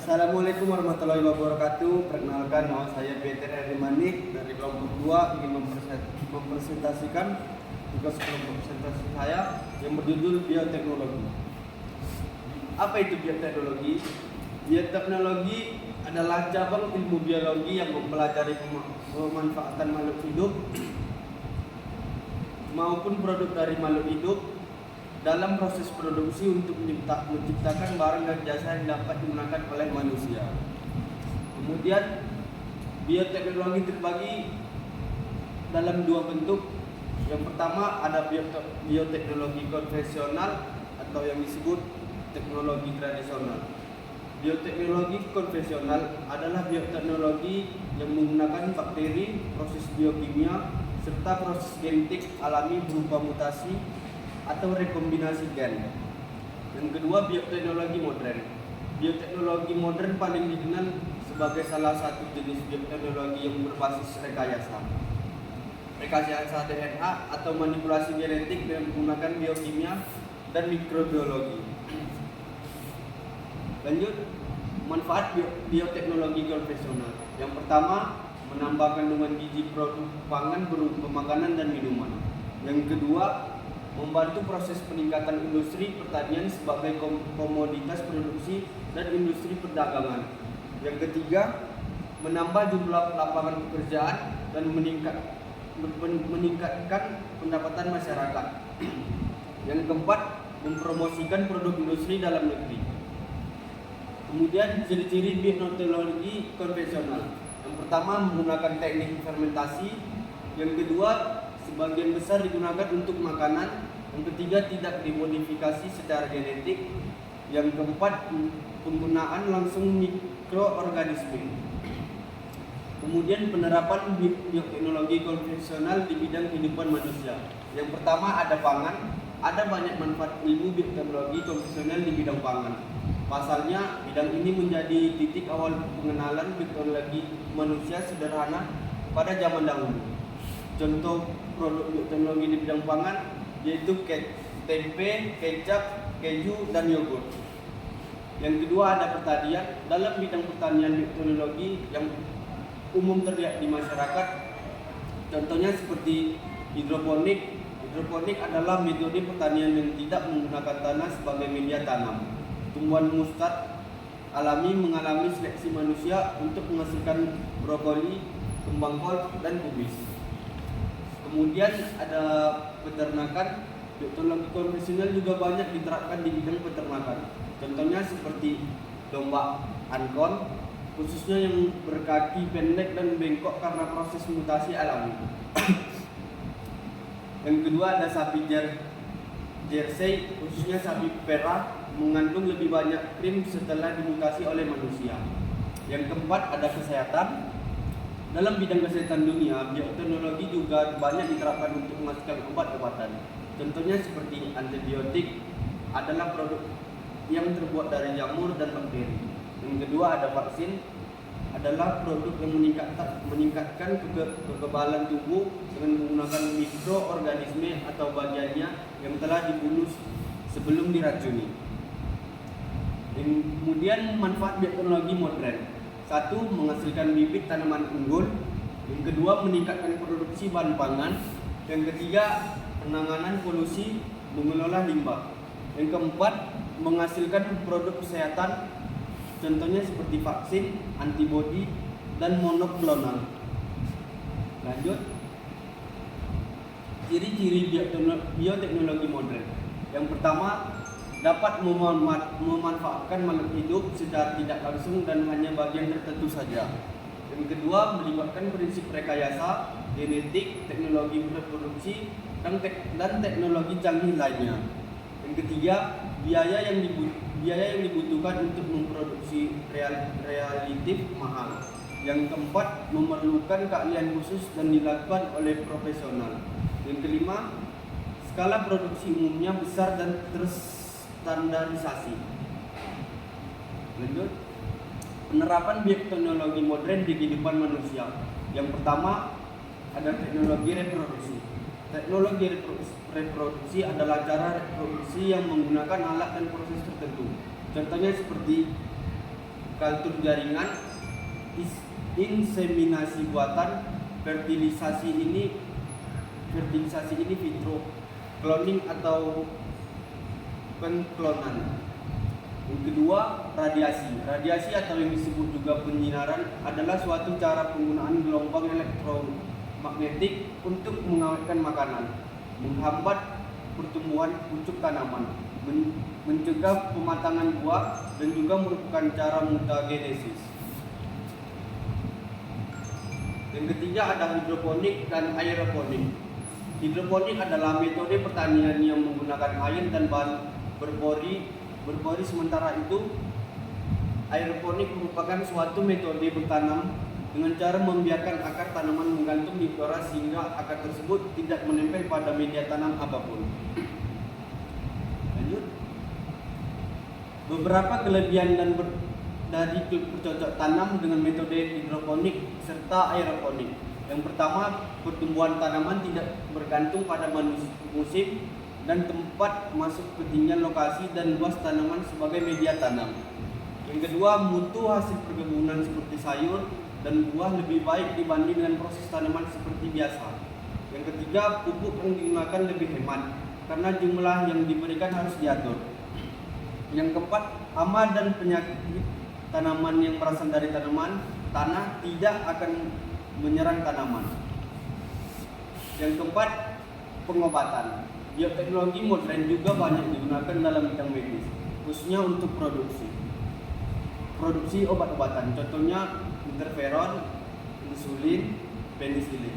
Assalamualaikum warahmatullahi wabarakatuh. Perkenalkan, nama saya Peter Herimanik dari kelompok 2 ingin mempresentasikan tugas kelompok presentasi saya yang berjudul bioteknologi. Apa itu bioteknologi? Bioteknologi adalah cabang ilmu biologi yang mempelajari pemanfaatan makhluk hidup maupun produk dari makhluk hidup dalam proses produksi untuk menciptakan barang dan jasa yang dapat digunakan oleh manusia. Kemudian bioteknologi terbagi dalam dua bentuk. Yang pertama ada bioteknologi konvensional atau yang disebut teknologi tradisional. Bioteknologi konvensional adalah bioteknologi yang menggunakan bakteri, proses biokimia, serta proses genetik alami berupa mutasi atau rekombinasi gen. Yang kedua, bioteknologi modern. Bioteknologi modern paling dikenal sebagai salah satu jenis bioteknologi yang berbasis rekayasa DNA atau manipulasi genetik dengan menggunakan biokimia dan mikrobiologi. Lanjut, manfaat bioteknologi konvensional. Yang pertama, menambah kandungan gizi produk pangan berupa makanan dan minuman. Yang kedua, membantu proses peningkatan industri pertanian sebagai komoditas produksi dan industri perdagangan. Yang ketiga, menambah jumlah lapangan pekerjaan dan meningkatkan pendapatan masyarakat. Yang keempat, mempromosikan produk industri dalam negeri. Kemudian ciri-ciri bioteknologi konvensional. Yang pertama, menggunakan teknik fermentasi. Yang kedua, sebagian besar digunakan untuk makanan. Yang ketiga, tidak dimodifikasi secara genetik. Yang keempat, penggunaan langsung mikroorganisme. Kemudian penerapan bioteknologi konvensional di bidang kehidupan manusia. Yang pertama ada pangan. Ada banyak manfaat ilmu bioteknologi konvensional di bidang pangan. Pasalnya, bidang ini menjadi titik awal pengenalan bioteknologi manusia sederhana pada zaman dahulu. Contoh produk bioteknologi di bidang pangan yaitu tempe, kecap, keju, dan yogurt. Yang kedua ada pertanian. Dalam bidang pertanian bioteknologi yang umum terlihat di masyarakat, contohnya seperti hidroponik. Hidroponik adalah metode pertanian yang tidak menggunakan tanah sebagai media tanam. Tumbuhan mustard alami mengalami seleksi manusia untuk menghasilkan brokoli, kembang kol, dan kubis. Kemudian ada peternakan. Bioteknologi konvensional juga banyak diterapkan di bidang peternakan. Contohnya seperti domba ankon, khususnya yang berkaki pendek dan bengkok karena proses mutasi alami. Yang kedua ada sapi Jersey, khususnya sapi perah, mengandung lebih banyak krim setelah dimutasi oleh manusia. Yang keempat ada kesehatan. Dalam bidang kesehatan dunia, bioteknologi juga banyak diterapkan untuk menghasilkan obat-obatan. Contohnya seperti antibiotik adalah produk yang terbuat dari jamur dan bakteri. Yang kedua ada vaksin, adalah produk yang meningkatkan kekebalan tubuh dengan menggunakan mikroorganisme atau bagiannya yang telah dibunuh sebelum diracuni. Kemudian manfaat bioteknologi modern. Satu, menghasilkan bibit tanaman unggul. Yang kedua, meningkatkan produksi bahan pangan. Yang ketiga, penanganan polusi, mengelola limbah. Yang keempat, menghasilkan produk kesehatan. Contohnya seperti vaksin, antibodi, dan monoklonal. Lanjut, ciri-ciri bioteknologi modern. Yang pertama, dapat memanfaatkan makhluk hidup secara tidak langsung dan hanya bagian tertentu saja. Yang kedua, melibatkan prinsip rekayasa, genetik, teknologi reproduksi, dan teknologi canggih lainnya. Yang ketiga, biaya yang dibutuhkan untuk memproduksi relatif mahal. Yang keempat, memerlukan keahlian khusus dan dilakukan oleh profesional. Yang kelima, skala produksi umumnya besar dan terstandarisasi. Lanjut, penerapan bioteknologi modern di kehidupan manusia. Yang pertama ada teknologi reproduksi. Teknologi reproduksi adalah cara reproduksi yang menggunakan alat dan proses tertentu. Contohnya seperti kultur jaringan, inseminasi buatan, fertilisasi ini vitro, cloning atau penklonan. Yang kedua, radiasi atau yang disebut juga penyinaran adalah suatu cara penggunaan gelombang elektromagnetik untuk mengawetkan makanan, menghambat pertumbuhan pucuk tanaman, mencegah pematangan buah, dan juga merupakan cara mutagenesis. Yang ketiga ada hidroponik dan aeroponik. Hidroponik adalah metode pertanian yang menggunakan air dan bahan berpori. Sementara itu, aeroponik merupakan suatu metode bertanam dengan cara membiarkan akar tanaman menggantung di udara sehingga akar tersebut tidak menempel pada media tanam apapun. Lanjut. Beberapa kelebihan dari bercocok tanam dengan metode hidroponik serta aeroponik. Yang pertama, pertumbuhan tanaman tidak bergantung pada musim dan tempat masuk ketinggian lokasi dan luas tanaman sebagai media tanam. Yang kedua, mutu hasil perkebunan seperti sayur dan buah lebih baik dibanding dengan proses tanaman seperti biasa. Yang ketiga, pupuk yang digunakan lebih hemat karena jumlah yang diberikan harus diatur. Yang keempat, hama dan penyakit tanaman yang berasal dari tanah tidak akan menyerang tanaman. Yang keempat, pengobatan. Bioteknologi modern juga banyak digunakan dalam bidang medis, khususnya untuk produksi obat-obatan. Contohnya interferon, insulin, penisilin.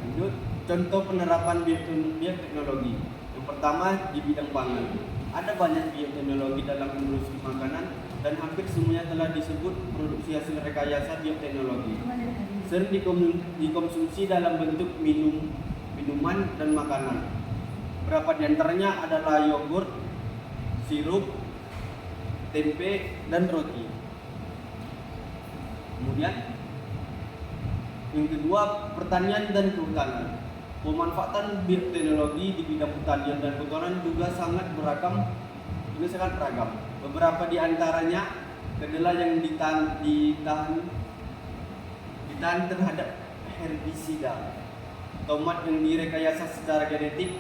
Lanjut, contoh penerapan bioteknologi. Yang pertama di bidang pangan. Ada banyak bioteknologi dalam industri makanan dan hampir semuanya telah disebut produksi hasil rekayasa bioteknologi. Sering dikonsumsi dalam bentuk minuman dan makanan. Beberapa di antaranya adalah yogurt, sirup, tempe, dan roti. Kemudian yang kedua, pertanian dan kehutanan. Pemanfaatan bioteknologi di bidang pertanian dan kehutanan juga sangat beragam. Beberapa di antaranya kedelai yang ditahan terhadap herbisida, tomat yang direkayasa secara genetik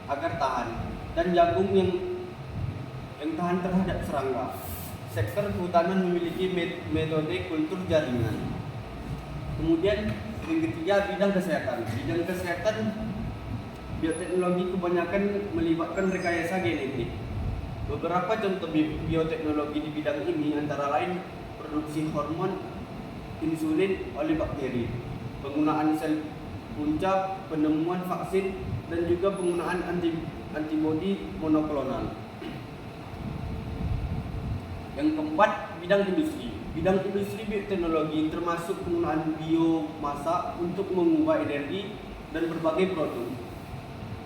agar tahan, dan jagung yang tahan terhadap serangga. Sektor kehutanan memiliki metode kultur jaringan. Kemudian yang ketiga, bidang kesehatan. Bidang kesehatan, bioteknologi kebanyakan melibatkan rekayasa genetik. Beberapa contoh bioteknologi di bidang ini antara lain produksi hormon insulin oleh bakteri, penggunaan sel punca, penemuan vaksin, dan juga penggunaan antibodi monoklonal. Yang keempat, bidang industri. Bidang industri bioteknologi termasuk penggunaan biomasa untuk mengubah energi dan berbagai produk.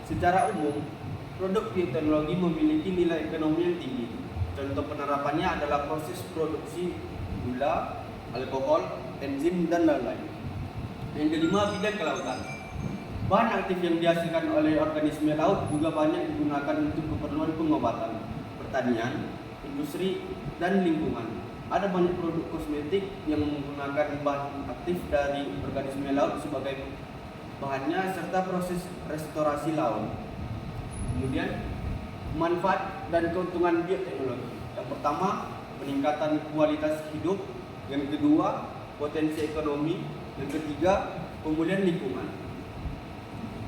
Secara umum, produk bioteknologi memiliki nilai ekonomi yang tinggi. Contoh penerapannya adalah proses produksi gula, alkohol, enzim, dan lain-lain. Yang kelima, bidang kelautan. Bahan aktif yang dihasilkan oleh organisme laut juga banyak digunakan untuk keperluan pengobatan, pertanian, industri, dan lingkungan. Ada banyak produk kosmetik yang menggunakan bahan aktif dari organisme laut sebagai bahannya serta proses restorasi laut. Kemudian, manfaat dan keuntungan bioteknologi. Yang pertama, peningkatan kualitas hidup. Yang kedua, potensi ekonomi. Yang ketiga, pemulihan lingkungan.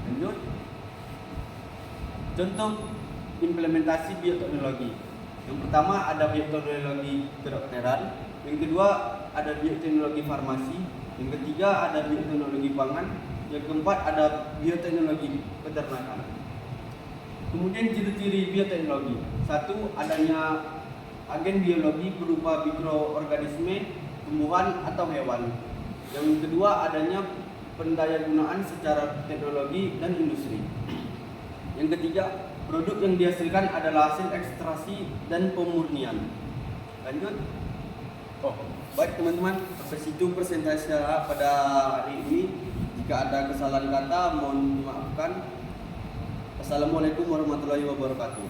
Lanjut. Contoh implementasi bioteknologi. Yang pertama ada bioteknologi kedokteran, yang kedua ada bioteknologi farmasi, yang ketiga ada bioteknologi pangan, yang keempat ada bioteknologi peternakan. Kemudian ciri-ciri bioteknologi. Satu, adanya agen biologi berupa mikroorganisme, tumbuhan atau hewan. Yang kedua, adanya pendayagunaan secara teknologi dan industri. Yang ketiga, produk yang dihasilkan adalah hasil ekstraksi dan pemurnian. Lanjut. Baik teman-teman, sampai situ presentasi pada hari ini. Jika ada kesalahan kata, mohon dimaafkan. Assalamualaikum warahmatullahi wabarakatuh.